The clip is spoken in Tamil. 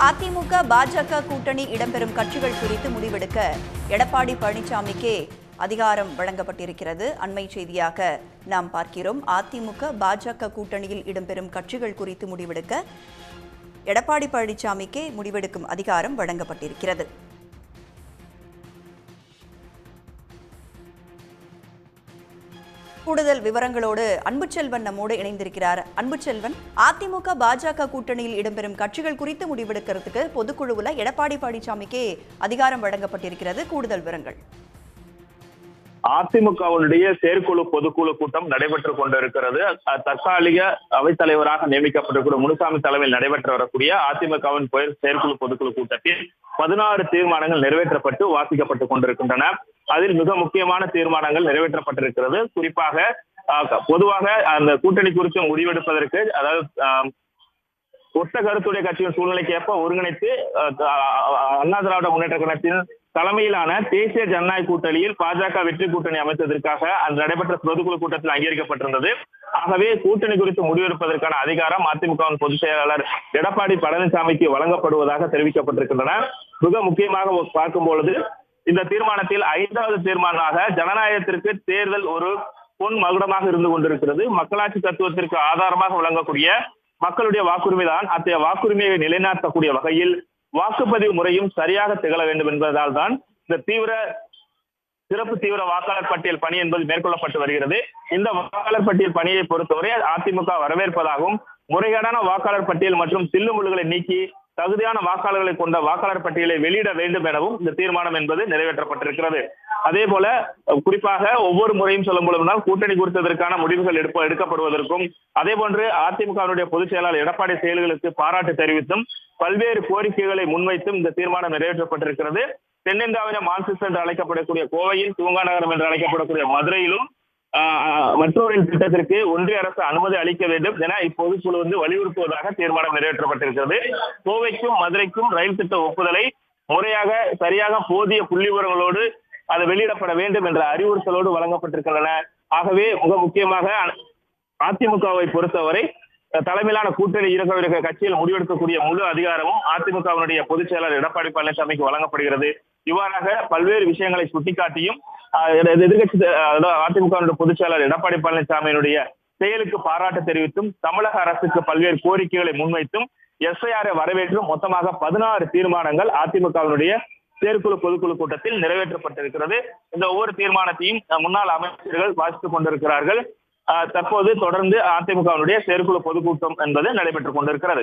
அதிமுக பாஜக கூட்டணி இடம்பெறும் கட்சிகள் குறித்து முடிவெடுக்க எடப்பாடி பழனிசாமிக்கே அதிகாரம் வழங்கப்பட்டிருக்கிறது. அண்மை செய்தியாக நாம் பார்க்கிறோம். அதிமுக பாஜக கூட்டணியில் இடம்பெறும் கட்சிகள் குறித்து முடிவெடுக்க எடப்பாடி பழனிசாமிக்கே முடிவெடுக்கும் அதிகாரம் வழங்கப்பட்டிருக்கிறது. கூடுதல் விவரங்களோடு அன்புச்செல்வன் நம்மோடு இணைந்திருக்கிறார். அன்புச்செல்வன், அதிமுக பாஜக கூட்டணியில் இடம்பெறும் கட்சிகள் குறித்து முடிவெடுக்கிறதுக்கு பொதுக்குழுவில் எடப்பாடி பழனிசாமிக்கே அதிகாரம் வழங்கப்பட்டிருக்கிறது. கூடுதல் விவரங்கள். அதிமுகவுடைய செயற்குழு பொதுக்குழு கூட்டம் நடைபெற்றுக் கொண்டிருக்கிறது. தற்காலிக அவைத்தலைவராக நியமிக்கப்பட்டிருக்கிற முனுசாமி தலைமையில் நடைபெற்று வரக்கூடிய அதிமுகவின் செயற்குழு பொதுக்குழு கூட்டத்தில் 16 தீர்மானங்கள் நிறைவேற்றப்பட்டு வாசிக்கப்பட்டுக் கொண்டிருக்கின்றன. அதில் மிக முக்கியமான தீர்மானங்கள் நிறைவேற்றப்பட்டிருக்கிறது. குறிப்பாக பொதுவாக அந்த கூட்டணி குறித்து முடிவெடுப்பதற்கு, அதாவது ஒத்த கருத்துடைய கட்சியின் சூழ்நிலைக்கு ஏற்ப ஒருங்கிணைத்து அண்ணா திராவிட முன்னேற்ற கழகத்தின் தலைமையிலான தேசிய ஜனநாயக கூட்டணியில் பாஜக வெற்றி கூட்டணி அமைத்ததற்காக அந்த நடைபெற்ற பொதுக்குழு கூட்டத்தில் அங்கீகரிக்கப்பட்டிருந்தது. ஆகவே கூட்டணி குறித்து முடிவெடுப்பதற்கான அதிகாரம் அதிமுகவின் பொதுச் செயலாளர் எடப்பாடி பழனிசாமிக்கு வழங்கப்படுவதாக தெரிவிக்கப்பட்டிருக்கின்றன. மிக முக்கியமாக பார்க்கும்பொழுது இந்த தீர்மானத்தில் 5வது தீர்மானமாக ஜனநாயகத்திற்கு தேர்தல் ஒரு பொன் மகுடமாக இருந்து கொண்டிருக்கிறது. மக்களாட்சி தத்துவத்திற்கு ஆதாரமாக விளங்கக்கூடிய மக்களுடைய வாக்குரிமை தான். அத்தகைய வாக்குரிமையை நிலைநாட்டக்கூடிய வகையில் வாக்குப்பதிவு முறையும் சரியாக திகழ வேண்டும் என்பதால் தான் இந்த சிறப்பு தீவிர வாக்காளர் பட்டியல் பணி என்பது மேற்கொள்ளப்பட்டு வருகிறது. இந்த வாக்காளர் பட்டியல் பணியை பொறுத்தவரை அதிமுக வரவேற்பதாகவும், முறைகேடான வாக்காளர் பட்டியல் மற்றும் தில்லுமுள்ளுகளை நீக்கி தகுதியான வாக்காளர்களை கொண்ட வாக்காளர் பட்டியலை வெளியிட வேண்டும் எனவும் இந்த தீர்மானம் என்பது நிறைவேற்றப்பட்டிருக்கிறது. அதே போல குறிப்பாக ஒவ்வொரு முறையும் சொல்லும் பொழுதுதான் கூட்டணி குறித்ததற்கான முடிவுகள் எடுக்கப்படுவதற்கும், அதே போன்று அதிமுகவினுடைய பொதுச் செயலாளர் எடப்பாடி செயல்களுக்கு பாராட்டு தெரிவித்தும் பல்வேறு கோரிக்கைகளை முன்வைத்தும் இந்த தீர்மானம் நிறைவேற்றப்பட்டிருக்கிறது. தென்னிந்தியாவின மான்செஸ்டர் என்று அழைக்கப்படக்கூடிய கோவையில், தூங்கா நகரம் என்று அழைக்கப்படக்கூடிய மதுரையிலும் மற்றொரு திட்டத்திற்கு ஒன்றிய அரசு அனுமதி அளிக்க வேண்டும் என இப்பொதுக்குழு வலியுறுத்துவதாக தீர்மானம் நிறைவேற்றப்பட்டிருக்கிறது. கோவைக்கும் மதுரைக்கும் ரயில் திட்ட ஒப்புதலை முறையாக சரியாக போதிய புள்ளி விவரங்களோடு அது வெளியிடப்பட வேண்டும் என்ற அறிவுறுத்தலோடு வழங்கப்பட்டிருக்கின்றன. ஆகவே மிக முக்கியமாக அதிமுகவை பொறுத்தவரை தலைமையிலான கூட்டணி இருக்க கட்சியில் முடிவெடுக்கக்கூடிய முழு அதிகாரமும் அதிமுகவினுடைய பொதுச் செயலாளர் எடப்பாடி பழனிசாமிக்கு வழங்கப்படுகிறது. இவ்வாறாக பல்வேறு விஷயங்களை சுட்டிக்காட்டியும் எதிர்கட்சி அதிமுக பொதுச் செயலாளர் எடப்பாடி பழனிசாமியினுடைய செயலுக்கு பாராட்டு தெரிவித்தும் தமிழக அரசுக்கு பல்வேறு கோரிக்கைகளை முன்வைத்தும் எஸ்ஐஆரை வரவேற்றும் மொத்தமாக 16 தீர்மானங்கள் அதிமுகவினுடைய செயற்குழு பொதுக்குழு கூட்டத்தில் நிறைவேற்றப்பட்டிருக்கிறது. இந்த ஒவ்வொரு தீர்மானத்தையும் முன்னாள் அமைச்சர்கள் வாசித்துக் கொண்டிருக்கிறார்கள். தற்போது தொடர்ந்து அதிமுகவினுடைய செயற்குழு பொதுக்கூட்டம் என்பது நடைபெற்றுக் கொண்டிருக்கிறது.